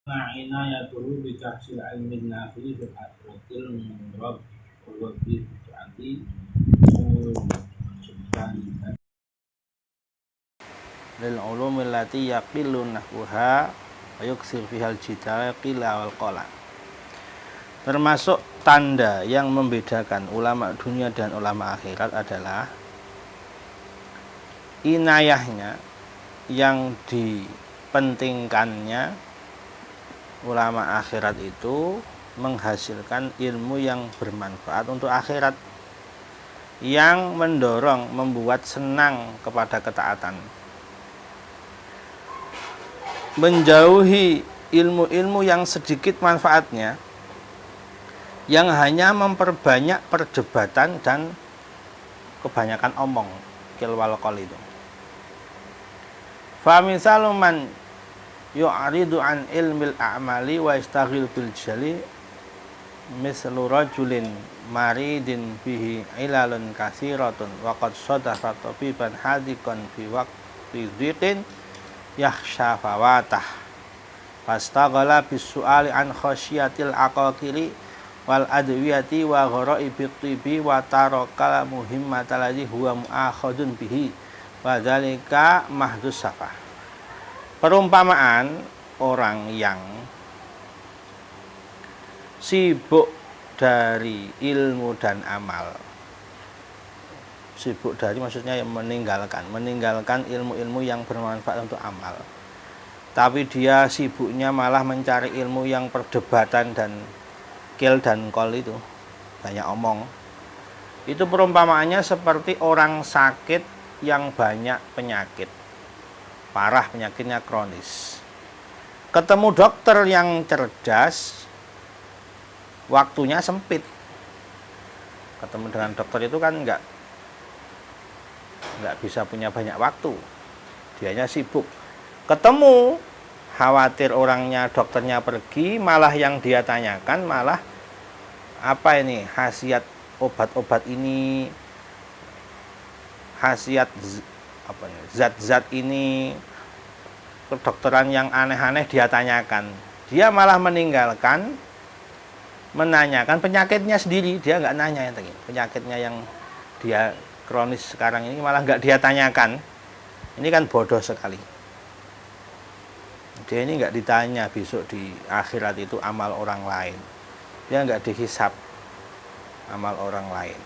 inayatuhu bi tahsil ilmin nafi fil akhiratil murab wa bi ta'ati subhanahu lil ulumil lati yaqilu nahwuha wa yuksir fihal jidal qila wal qala. Termasuk tanda yang membedakan ulama dunia dan ulama akhirat adalah inayahnya, yang dipentingkannya ulama akhirat itu menghasilkan ilmu yang bermanfaat untuk akhirat, yang mendorong, membuat senang kepada ketaatan, menjauhi ilmu-ilmu yang sedikit manfaatnya, yang hanya memperbanyak perdebatan dan kebanyakan omong, kilwal qol itu. Fa misalu man yu'ridu an ilmil a'mali wa istaghil bil jali mislu rajulin maridin bihi ilalun kasiratun wa qad sadafa tabiban hadiqan fi waqti dhiqin yakhsha fawatah fastaghala bisu'ali an khasyiatil aqaqili wal adwiyati wa gharaibit tibi wa tarakal muhimmatal ladzi huwa mu'akhadun bihi wa dzalika mahdhus safah. Perumpamaan orang yang sibuk dari ilmu dan amal. Sibuk dari maksudnya yang meninggalkan ilmu-ilmu yang bermanfaat untuk amal. Tapi dia sibuknya malah mencari ilmu yang perdebatan dan kil dan kol itu, banyak omong. Itu perumpamaannya seperti orang sakit yang banyak penyakit, parah penyakitnya kronis. Ketemu dokter yang cerdas, waktunya sempit. Ketemu dengan dokter itu kan nggak bisa punya banyak waktu, dianya sibuk. Ketemu, khawatir orangnya, dokternya pergi, malah yang dia tanyakan malah apa ini, khasiat obat-obat ini, khasiat apa ini, zat-zat ini, kedokteran yang aneh-aneh dia tanyakan. Dia malah meninggalkan menanyakan penyakitnya sendiri. Dia nggak nanya yang penyakitnya yang dia kronis sekarang ini, malah nggak dia tanyakan. Ini kan bodoh sekali. Dia ini nggak ditanya besok di akhirat itu amal orang lain. Dia nggak dihisab amal orang lain.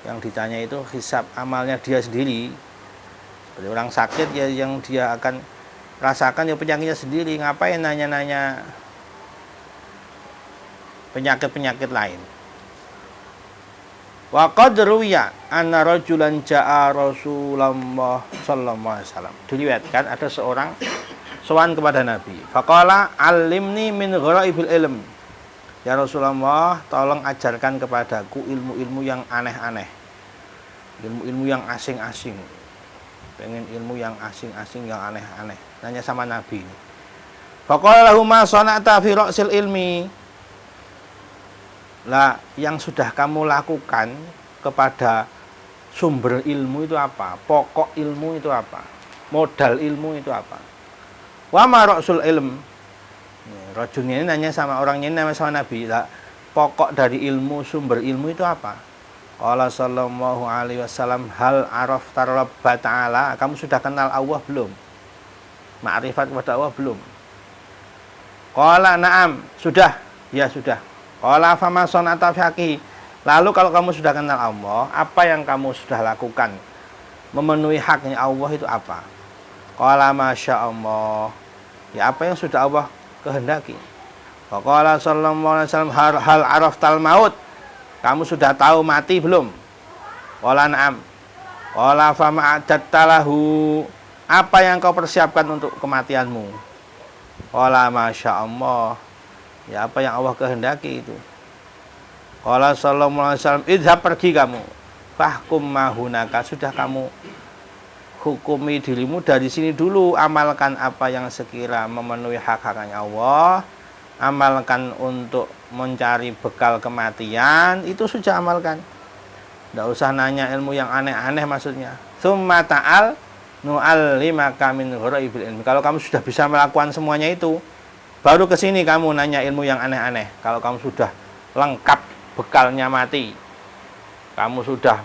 Yang ditanya itu hisab amalnya dia sendiri. Seperti orang sakit ya, yang dia akan rasakan ya penyakitnya sendiri. Ngapain nanya-nanya penyakit-penyakit lain. Wa qad ruwiya anna rajulan ja'a Rasulullah sallallahu alaihi wasallam. Diriwayatkan ada seorang sowan kepada Nabi. Faqala alimni min ghoraibil ilm. Ya Rasulullah, tolong ajarkan kepadaku ilmu-ilmu yang aneh-aneh. Ilmu-ilmu yang asing-asing. Pengen ilmu yang asing-asing, yang aneh-aneh. Nanya sama Nabi. Faqala lahu ma sana'ta fi ra'sil ilmi. Lah, yang sudah kamu lakukan kepada sumber ilmu itu apa? Pokok ilmu itu apa? Modal ilmu itu apa? Wa ma ra'sul ilm. Rajulnya ini nanya sama orangnya, ini nama sama Nabi. Lah, pokok dari ilmu, sumber ilmu itu apa? Qala sallallahu alaihi wasallam, hal arafta rabba ta'ala? Kamu sudah kenal Allah belum? Ma'rifat kepada Allah belum? Qala na'am, sudah. Ya sudah. Qala fama sanata fi. Lalu kalau kamu sudah kenal Allah, apa yang kamu sudah lakukan memenuhi haknya Allah itu apa? Qala masya Allah. Ya apa yang sudah Allah kehendaki. Qala sallallahu alaihi wasallam, hal araftal maut? Kamu sudah tahu mati belum? Qala na'am. Qala fama adattalahu. Apa yang kau persiapkan untuk kematianmu? Qala masya Allah. Ya apa yang Allah kehendaki itu. Qala sallallahu alaihi wasallam, idhab, pergi kamu. Fahkum mahunaka, sudah kamu hukumi dirimu dari sini dulu. Amalkan apa yang sekira memenuhi hak-haknya Allah. Amalkan untuk mencari bekal kematian, itu sudah amalkan. Tidak usah nanya ilmu yang aneh-aneh maksudnya. Tsumma ta'al nu'allimaka min ghoraibil ilmi. Kalau kamu sudah bisa melakukan semuanya itu, Baru kesini kamu nanya ilmu yang aneh-aneh. Kalau kamu sudah lengkap bekalnya mati, kamu sudah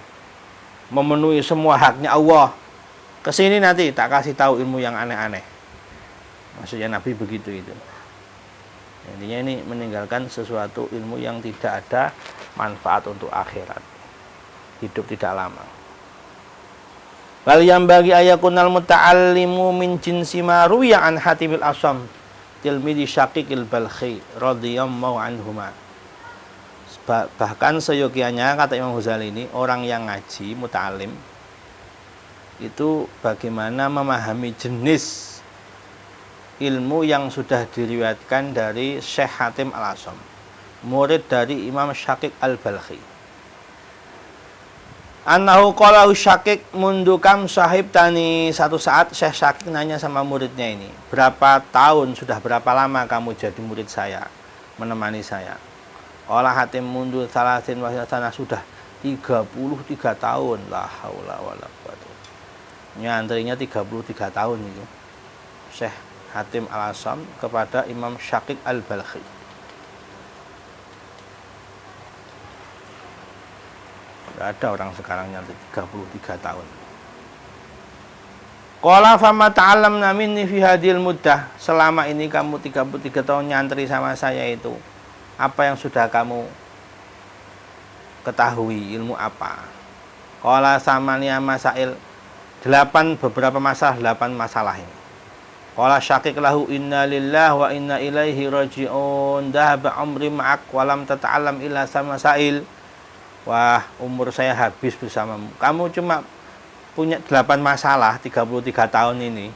memenuhi semua haknya Allah, kesini nanti tak kasih tahu ilmu yang aneh-aneh. Maksudnya Nabi begitu itu. Intinya ini meninggalkan sesuatu ilmu yang tidak ada manfaat untuk akhirat. Hidup tidak lama. Wal yang bagi ayakunal muta'allimu min jinsi ma ruya an Hatimil Asam tilmidi Syaqiqil Balkhi radhiyallahu anhuma. Bahkan seyogianya, kata Imam Ghazali ini, orang yang ngaji, muta'alim, itu bagaimana memahami jenis ilmu yang sudah diriwayatkan dari Syekh Hatim Al-Asam, murid dari Imam Syaqiq Al-Balkhi. Annahu qala Syaqiq mundu kam sahib tani. Satu saat Syekh Syaqiq nanya sama muridnya ini, berapa tahun, sudah berapa lama kamu jadi murid saya, menemani saya? Qala Hatim mundu salasin wa sana, sudah 33 tahun. La haula wala quwwata. Nyantrinya 33 tahun itu Syekh Hatim Al-Asam kepada Imam Syaqiq Al-Balkhi. Tidak ada orang sekarang nyantri 33 tahun. Qala fama ta'allamna minni fi hadhil muddah. Selama ini kamu 33 tahun nyantri sama saya itu, apa yang sudah kamu ketahui, ilmu apa? Qala samania masail, 8 beberapa masalah, 8 masalah ini. Qala Syaqiq lahu inna lillahi wa inna ilaihi raji'un. Dhahaba umri ma'ak wa lam tata'allam illa sama masail. Wah, umur saya habis bersamamu. Kamu cuma punya 8 masalah 33 tahun ini.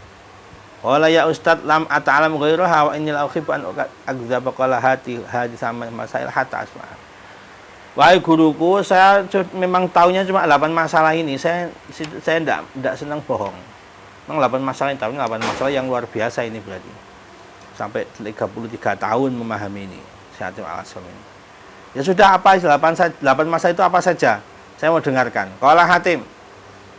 Wala ya Ustadz lam ata'alam ghairaha wa innil aukhib an akdzaba qala hati sama masail hatta asma. Wahai guruku, saya memang taunya cuma 8 masalah ini. Saya enggak senang bohong. Memang 8 masalah ini, 8 masalah yang luar biasa ini berarti. Sampai 33 tahun memahami ini. Syahatim Al-Asam ini. Ya sudah, apa 8 masalah itu apa saja? Saya mau dengarkan. Qala Hatim,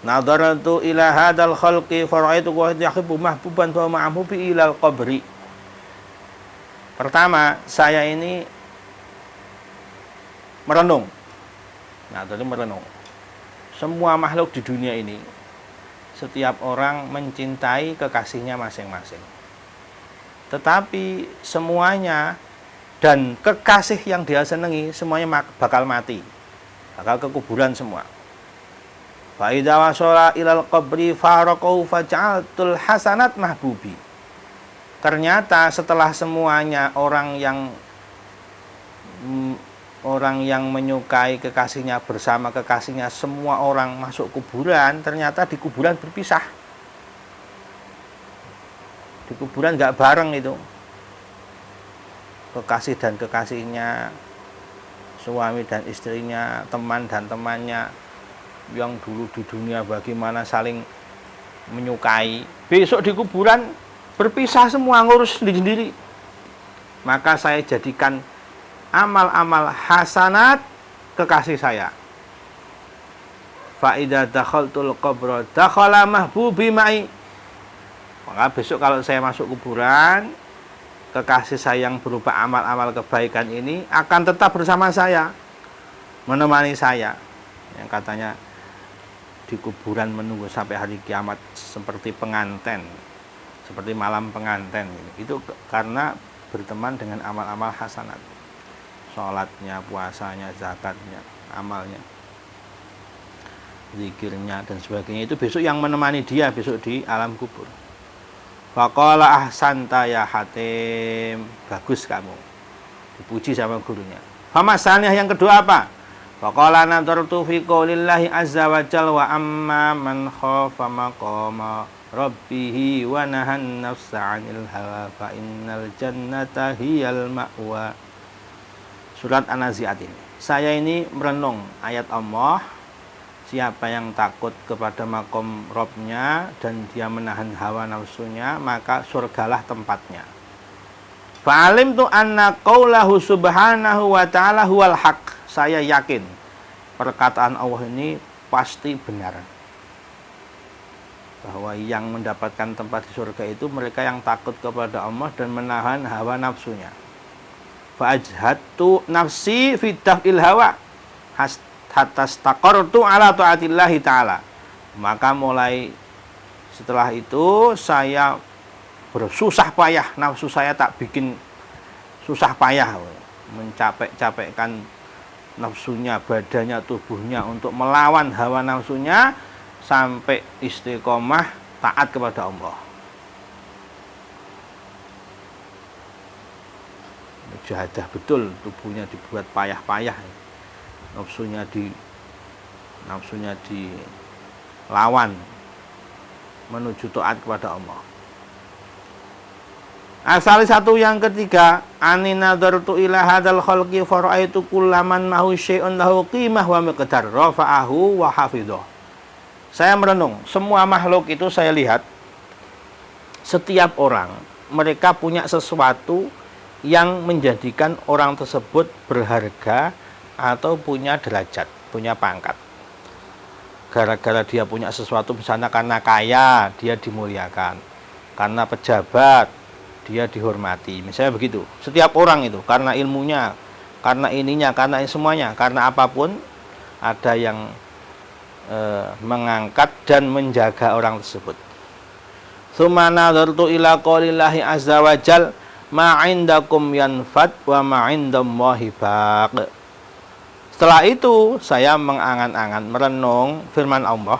nadartu ila hadzal khalqi faraitu wa yahibu mahbuban wa ma'hubi ilal qabri. Pertama, saya ini merenung. Nah, tadi merenung. Semua makhluk di dunia ini, setiap orang mencintai kekasihnya masing-masing. Tetapi semuanya dan kekasih yang dia senangi semuanya bakal mati, bakal ke kuburan semua. Fa idza wasala ilal qabri faraqahu faj'altul hasanat mahbubi. Ternyata setelah semuanya orang yang menyukai kekasihnya bersama kekasihnya, semua orang masuk kuburan, ternyata di kuburan berpisah. Di kuburan nggak bareng itu. Kekasih dan kekasihnya, suami dan istrinya, teman dan temannya yang dulu di dunia bagaimana saling menyukai, besok di kuburan berpisah semua, ngurus sendiri-sendiri. Maka saya jadikan amal-amal hasanat kekasih saya. Fa idza dakhaltul qabra dakhala mahbubi ma'i. Maka besok kalau saya masuk kuburan, kekasih saya yang berupa amal-amal kebaikan ini akan tetap bersama saya, menemani saya. Yang katanya di kuburan menunggu sampai hari kiamat seperti pengantin, seperti malam pengantin. Itu karena berteman dengan amal-amal hasanat, sholatnya, puasanya, zakatnya, amalnya, zikirnya dan sebagainya. Itu besok yang menemani dia besok di alam kubur. Faqala ahsanta ya Hatim, bagus kamu, dipuji sama gurunya. Famasalnya yang kedua apa? Faqala nadartu fi qoulillahi azza wa jalla wa amma man khafa maqama rabbih wa nahan nafsa 'anil hawa fa innal jannata hiyal ma'wa. Surat An-Nazi'at ini. Saya ini merenung ayat Allah, siapa yang takut kepada makom Robnya dan dia menahan hawa nafsunya, maka surgalah tempatnya. Fa'alim tu anna qawlahu subhanahu wa ta'ala huwal haq. Saya yakin perkataan Allah ini pasti benar. bahwa yang mendapatkan tempat di surga itu mereka yang takut kepada Allah dan menahan hawa nafsunya. Fa'ajhadtu nafsi fi daf'il hawa hatta staqartu ala ta'atillahi ta'ala. Maka mulai setelah itu saya bersusah payah, nafsu saya tak bikin susah payah mencapek-capekkan nafsunya, badannya, tubuhnya untuk melawan hawa nafsunya sampai istiqomah taat kepada Allah. Mujahadah betul, tubuhnya dibuat payah-payah, nafsunya dilawan menuju taat kepada Allah. Asal satu yang ketiga, ani nadartu ila hadzal khalqi faraitu kullaman mahu syai'un lahu qimah wa miqdar rafa'ahu wa hafidhahu. Saya merenung, semua makhluk itu saya lihat, setiap orang mereka punya sesuatu yang menjadikan orang tersebut berharga atau punya derajat, punya pangkat. Gara-gara dia punya sesuatu, misalnya karena kaya dia dimuliakan, karena pejabat dia dihormati, misalnya begitu. Setiap orang itu karena ilmunya, karena ininya, karena ini semuanya, karena apapun ada yang mengangkat dan menjaga orang tersebut. Tsumma nadartu ila qaulillahi azza wa jal ma 'indakum yanfad wa ma 'indallahi baq. Setelah itu saya mengangan-angan, merenung firman Allah,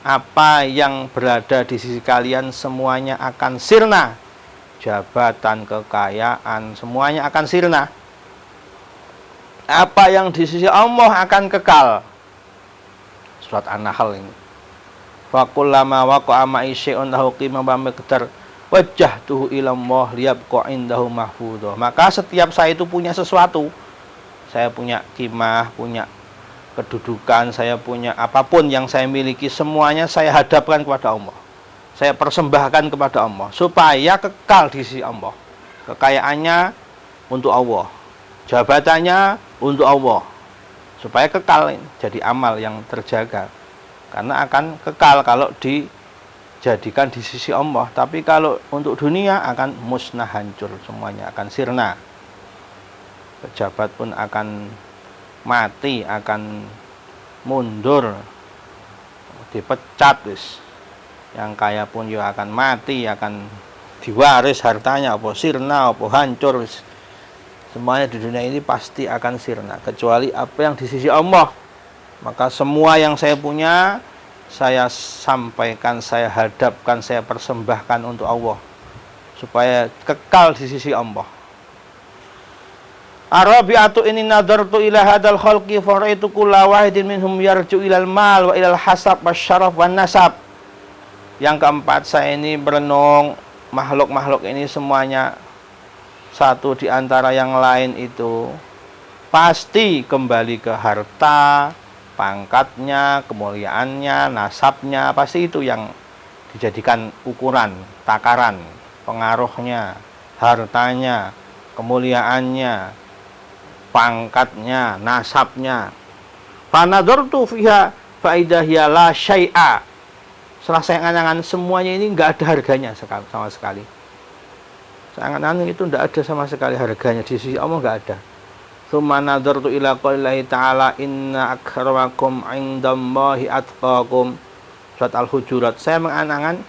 apa yang berada di sisi kalian semuanya akan sirna. Jabatan, kekayaan, semuanya akan sirna. Apa yang di sisi Allah akan kekal. Surat An-Nahl ini. Fa kullama waqa'a ma'i syai'un lahu qimah wa miqdar wajjahtuhu ila Allah liyabqa indahu mahfudhah. Maka setiap saya itu punya sesuatu. Saya punya qimah, punya kedudukan, saya punya apapun yang saya miliki, semuanya saya hadapkan kepada Allah. Saya persembahkan kepada Allah supaya kekal di sisi Allah. Kekayaannya untuk Allah, jabatannya untuk Allah, supaya kekal, jadi amal yang terjaga. Karena akan kekal kalau dijadikan di sisi Allah. Tapi kalau untuk dunia akan musnah, hancur, semuanya akan sirna. Pejabat pun akan mati, akan mundur, dipecat wis. Yang kaya pun juga akan mati, akan diwaris hartanya, apa sirna, apa hancur wis. Semuanya di dunia ini pasti akan sirna, kecuali apa yang di sisi Allah. Maka semua yang saya punya, saya sampaikan, saya hadapkan, saya persembahkan untuk Allah, supaya kekal di sisi Allah. Arabiatu ini nadartu ila hadal khalqi faraitu kulla wahidin minhum yarju ilal mal wa ilal hasab wasyaraf wan nasab. Yang keempat, saya ini merenung makhluk-makhluk ini semuanya, satu di antara yang lain itu pasti kembali ke harta, pangkatnya, kemuliaannya, nasabnya, pasti itu yang dijadikan ukuran, takaran, pengaruhnya, hartanya, kemuliaannya, pangkatnya, nasabnya. Fanadhartu fiha fa idza hiya la syai'a. Setelah saya angan-angan, semuanya ini enggak ada harganya sama sekali. Saya angan-angan itu enggak ada sama sekali harganya, di sisi Allah enggak ada. Tsumma nadartu ila qaulillahi ta'ala inna akramakum 'indallahi atqakum. Surat Al-Hujurat. Saya mengangan-angan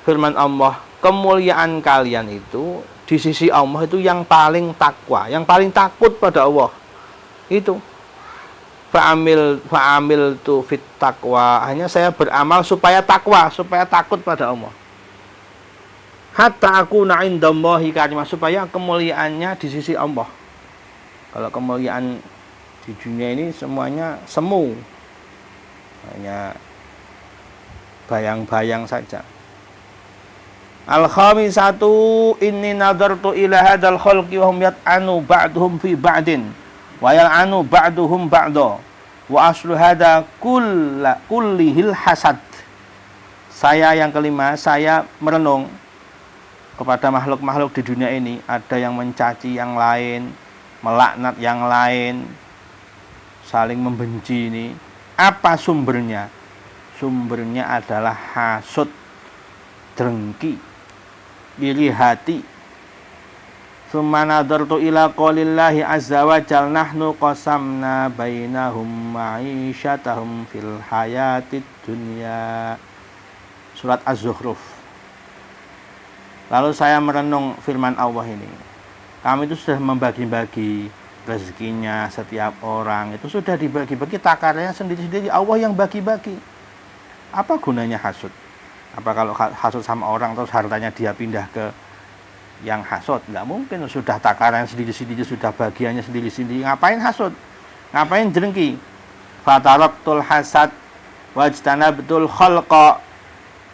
firman Allah, kemuliaan kalian itu di sisi Allah itu yang paling takwa, yang paling takut pada Allah. Itu fa'amil tu fit taqwa, hanya saya beramal supaya takwa, supaya takut pada Allah. Hatta aku na'indallahi karimah, supaya kemuliaannya di sisi Allah. Kalau kemuliaan di dunia ini semuanya semu, hanya bayang-bayang saja. Al-khamisatu inni nadartu ila hadzal khalqi wa hum yat'anu ba'duhum fi ba'din wa yal'anu ba'duhum ba'da wa aslu hadza kullihil hasad. Saya yang kelima, saya merenung kepada makhluk-makhluk di dunia ini, ada yang mencaci yang lain, melaknat yang lain, saling membenci ini. Apa sumbernya? sumbernya adalah hasud, drengki, iri hati. Tsumma nadartu ila qaulillahi azza wa jalla nahnu qasamna bainahum ma'isyatahum fil hayatid dunya. Surat Az-Zukhruf. Lalu saya merenung firman Allah ini. Kami itu sudah membagi-bagi rezekinya setiap orang. Itu sudah dibagi-bagi, takarannya sendiri-sendiri. Allah yang bagi-bagi. Apa gunanya hasud? Apa kalau hasud sama orang terus hartanya dia pindah ke yang hasud? Nggak mungkin, sudah takaran sendiri-sendiri, sudah bagiannya sendiri-sendiri. Ngapain hasud? Ngapain jengki? Fataraktul hasad wajtanabtul khalqa.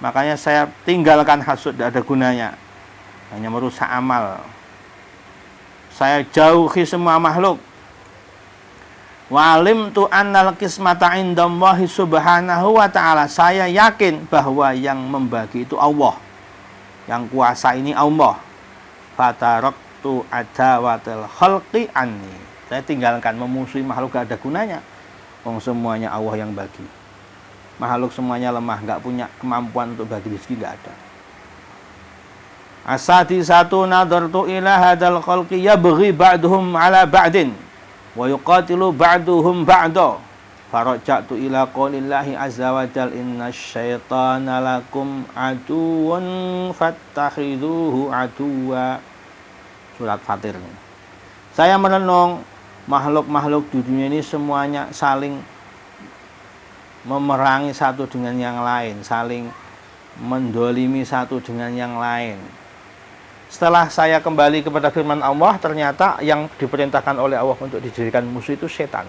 Makanya saya tinggalkan hasud, tidak ada gunanya, hanya merusak amal. Saya jauhi semua makhluk. Walim tu annal qismata indallahi subhanahu wa ta'ala. Saya yakin bahwa yang membagi itu Allah, yang kuasa ini Allah. Fataraktu adawatil khalqi anni. Saya tinggalkan memusuhi makhluk, gak ada gunanya. Semuanya Allah yang bagi. Makhluk semuanya lemah, gak punya kemampuan untuk bagi rezeki, gak ada. Asadi satu nadartu ila hadal khalqi yabghi ba'duhum ala ba'din wa yuqatilu ba'duhum ba'da. Faraja'tu ila qaulillahi azza wa jal innasyaitana lakum aduwwun fattakhiduhu aduwwa. Surat Fatir. Saya merenung makhluk-makhluk di dunia ini semuanya saling memerangi satu dengan yang lain, saling mendolimi satu dengan yang lain. Setelah saya kembali kepada firman Allah, ternyata yang diperintahkan oleh Allah untuk dijadikan musuh itu setan.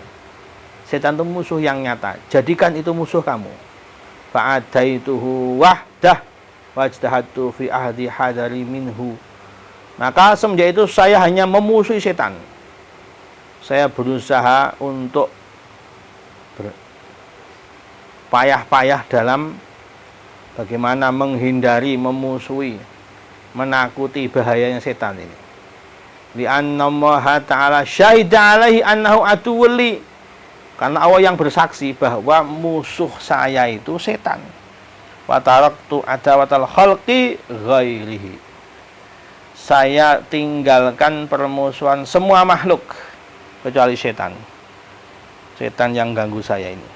Setan itu musuh yang nyata. Jadikan itu musuh kamu. Fa'adaituhu wahdah wajdahatu fi ahdi hadari minhu. Maka semenjak itu saya hanya memusuhi setan. Saya berusaha untuk payah-payah dalam bagaimana menghindari, memusuhi, menakuti bahayanya setan ini. Li'anna Allah Ta'ala syahida alaihi annahu aduwwun li. Karena Allah yang bersaksi bahwa musuh saya itu setan. Wa taraktu adawatal khalqi ghairihi. Saya tinggalkan permusuhan semua makhluk kecuali setan. Setan yang ganggu saya ini.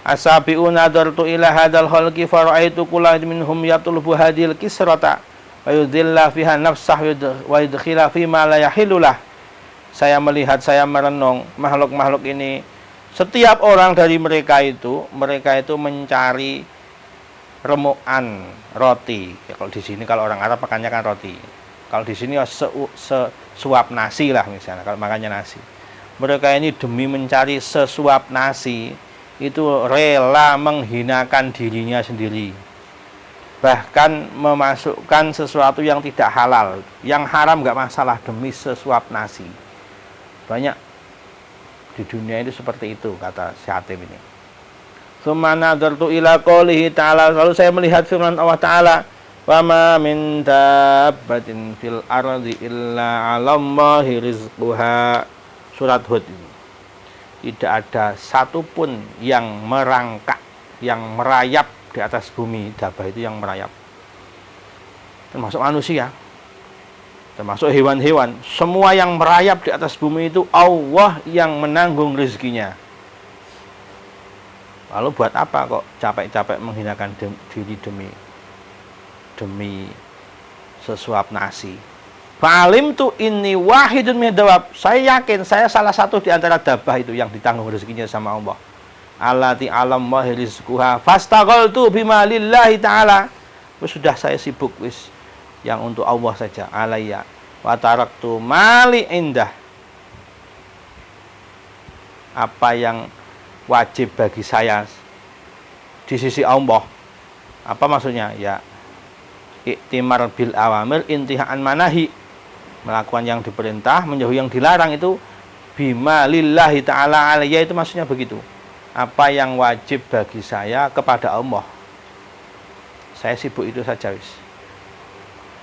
Asabi'u nadartu ila hadal khalqi fara'aitu kulla minhum yatlubu hadhil kisrata wa yudhilla fiha nafsah wa yudkhila fi ma la yahillulah. Saya melihat, saya merenung makhluk-makhluk ini. Setiap orang dari mereka itu mencari remukan roti. Ya, kalau di sini kalau orang Arab makannya kan roti. Kalau di sini sesuap nasi lah misalnya, kalau makannya nasi. Mereka ini demi mencari sesuap nasi itu rela menghinakan dirinya sendiri. Bahkan memasukkan sesuatu yang tidak halal, yang haram nggak masalah demi sesuap nasi. Banyak di dunia itu seperti itu, kata Syatib ini. Tsumma nadartu ila qoulihi ta'ala. Lalu saya melihat firman Allah Ta'ala, wa ma min dabbatin fil ardi illa 'alallahi rizquha. Surat Hud ini. Tidak ada satupun yang merangkak, yang merayap di atas bumi. Dabbah itu yang merayap, termasuk manusia, termasuk hewan-hewan. Semua yang merayap di atas bumi itu Allah yang menanggung rezekinya. Lalu buat apa kok capek-capek menghinakan diri demi sesuap nasi? Fa'alim tu inni wahidun min dawab. Saya yakin saya salah satu di antara dabbah itu yang ditanggung rezekinya sama Allah. Allati alam wa rizquha fastaghaltu bima lillahi ta'ala. Sudah saya sibuk wis yang untuk Allah saja. Alayya wa taraktu mali indah. Apa yang wajib bagi saya di sisi Allah. Apa maksudnya? Ya, iktimar bil awamir intihaan manahi. Melakukan yang diperintah, menjauhi yang dilarang itu bima lillahi ta'ala alayya, itu maksudnya begitu. Apa yang wajib bagi saya kepada Allah. Saya sibuk itu saja wis.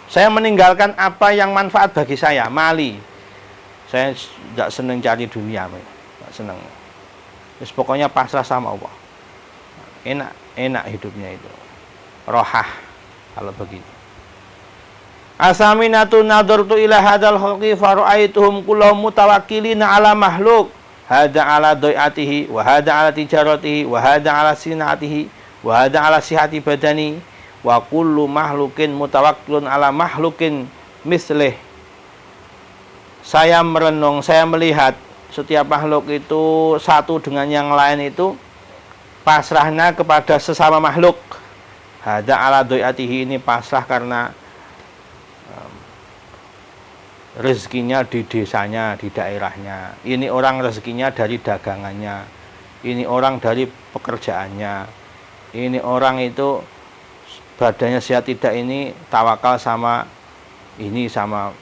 Saya meninggalkan apa yang manfaat bagi saya, mali. Saya tidak senang cari dunia, tidak senang. Wis pokoknya pasrah sama Allah. enak hidupnya itu. Rohah kalau begitu. Asaminatu nadartu ila hadzal khalqi fara'aituhum kullahum mutawakkilina ala makhluk. Hadza ala doyatihi wa hadza ala tijaratihi wa hadza ala sinatihi wa hadza ala sihati badani wa kullu makhlukin mutawakkilun ala makhlukin mislih. Saya merenung, saya melihat setiap makhluk itu satu dengan yang lain itu pasrahnya kepada sesama makhluk. Hadza ala doyatihi, ini pasrah karena rezekinya di desanya, di daerahnya. Ini orang rezekinya dari dagangannya. Ini orang dari pekerjaannya. Ini orang itu badannya sehat tidak, ini tawakal sama ini, sama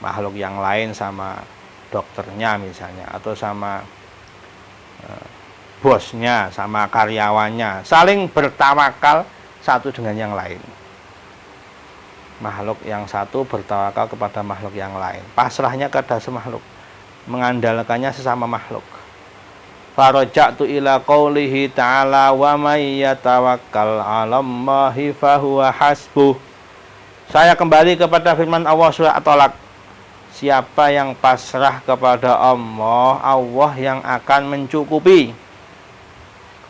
makhluk yang lain, sama dokternya misalnya, atau sama bosnya, sama karyawannya. Saling bertawakal satu dengan yang lain. Makhluk yang satu bertawakal kepada makhluk yang lain, pasrahnya kepada semakhluk, mengandalkannya sesama makhluk. Faraja'tu ila qaulihi ta'ala wa may yatawakkal 'alallahi fahuwa hasbuh. Saya kembali kepada firman Allah surah At-Talaq, siapa yang pasrah kepada Allah, Allah yang akan mencukupi.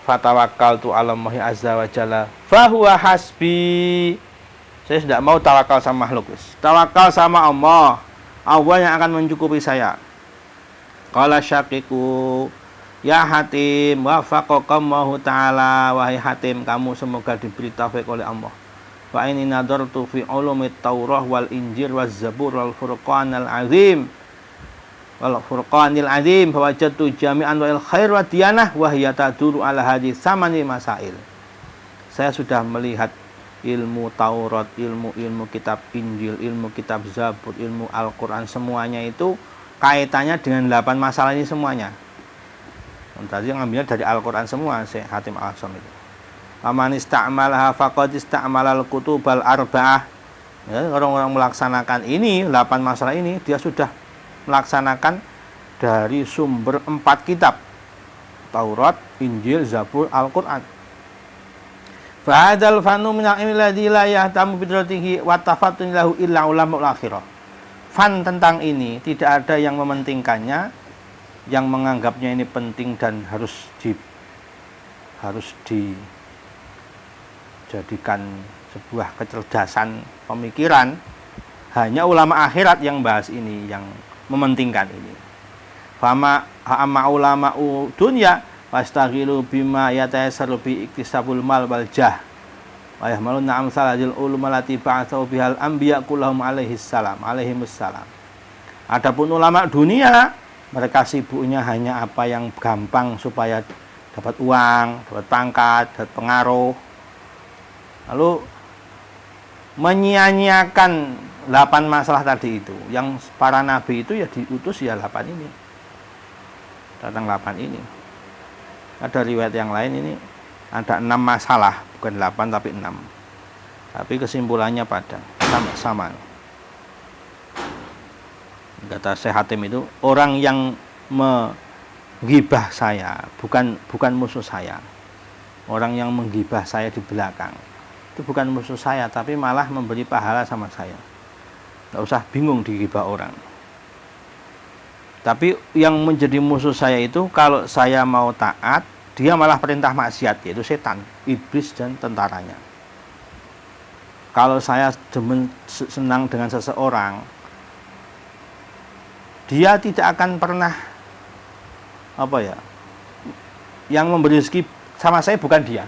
Fatawakkaltu 'alallahi azza wa jalla fahuwa hasbi. Saya tidak mau tawakal sama makhluk, tawakal sama Allah. Allah yang akan mencukupi saya. Qala syaqiqu ya Hatim wafaqakallahu ta'ala, wahai Hatim, kamu semoga diberi taufik oleh Allah. Wa ini nadartu fi ulumit Taurah wal Injil waz Zabur wal Furqanil azim fawajadtu jami'an wal khair wa diyanah wa hiya taduru ala hadhihi samani masail. Saya sudah melihat ilmu Taurat, ilmu kitab Injil, ilmu kitab Zabur, ilmu Al-Quran, semuanya itu kaitannya dengan 8 masalah ini semuanya. Tadi yang ngambilnya dari Al-Quran semua, Syekh Hatim Al-Asam itu. Aman ista'malaha faqad ista'malal kutubal arba'ah. Ya, orang-orang melaksanakan ini, 8 masalah ini, dia sudah melaksanakan dari sumber 4 kitab. Taurat, Injil, Zabur, Al-Quran. Fahadal fanu minal ilmi ladzi la yahtamu bidratihi wa tafattun lahu illa ulamul akhirah. Fan tentang ini tidak ada yang mementingkannya, yang menganggapnya ini penting dan harus dijadikan sebuah kecerdasan pemikiran. Hanya ulama akhirat yang bahas ini, yang mementingkan ini. Fama amma ulama dunya wastaghilu bima yatayassaru bi iktisabul mal wal jah wa yahmaluna amsal hadil ulum allati ba'atsahu bihal anbiya kullahum alaihi salam. Adapun ulama dunia, mereka sibuknya hanya apa yang gampang supaya dapat uang, dapat pangkat, dapat pengaruh. Lalu menyia-nyiakan 8 masalah tadi itu. Yang para nabi itu ya diutus ya 8 ini. Tentang 8 ini. Ada riwayat yang lain ini ada 6 masalah, bukan 8 tapi 6. Tapi kesimpulannya pada sama. Kata Syekh Hatim itu, orang yang menggibah saya bukan musuh saya. Orang yang menggibah saya di belakang itu bukan musuh saya, tapi malah memberi pahala sama saya. Tidak usah bingung digibah orang. Tapi yang menjadi musuh saya itu, kalau saya mau taat, dia malah perintah maksiat, yaitu setan, iblis dan tentaranya. Kalau saya senang dengan seseorang, dia tidak akan pernah yang memberi rezeki sama saya bukan dia.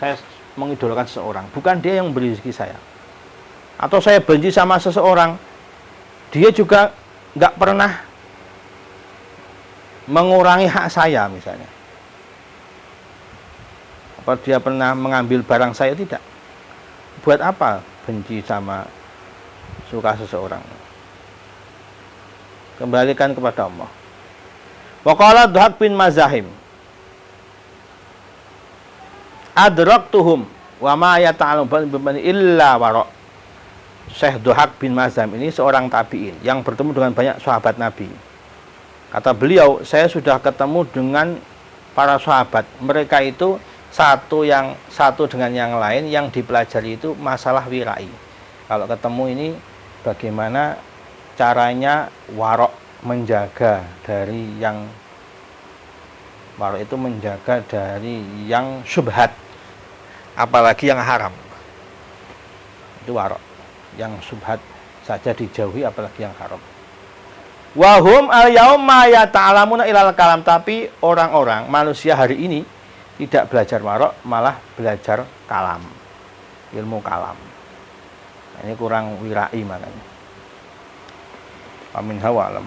Saya mengidolakan seseorang, bukan dia yang memberi rezeki saya. Atau saya benci sama seseorang, dia juga nggak pernah mengurangi hak saya misalnya. Apa dia pernah mengambil barang saya? Tidak. Buat apa benci sama suka seseorang? Kembalikan kepada Allah. Wa qala Dhahak bin Mazahim, adraktuhum wa ma yata'alamu illa wara. Syekh Dhahak bin Mazahim ini seorang tabi'in yang bertemu dengan banyak sahabat Nabi. Kata beliau, saya sudah ketemu dengan para sahabat. Mereka itu satu dengan yang lain yang dipelajari itu masalah wirai. Kalau ketemu ini bagaimana caranya warok menjaga dari yang warok itu menjaga dari yang syubhat, apalagi yang haram. Itu warok. Yang syubhat saja dijauhi, apalagi yang haram. Wahum al-yauma yata'alamuna ilal kalam, tapi orang-orang manusia hari ini tidak belajar warok, malah belajar kalam, ilmu kalam. Ini kurang wirai makanya. Amin hawa alam.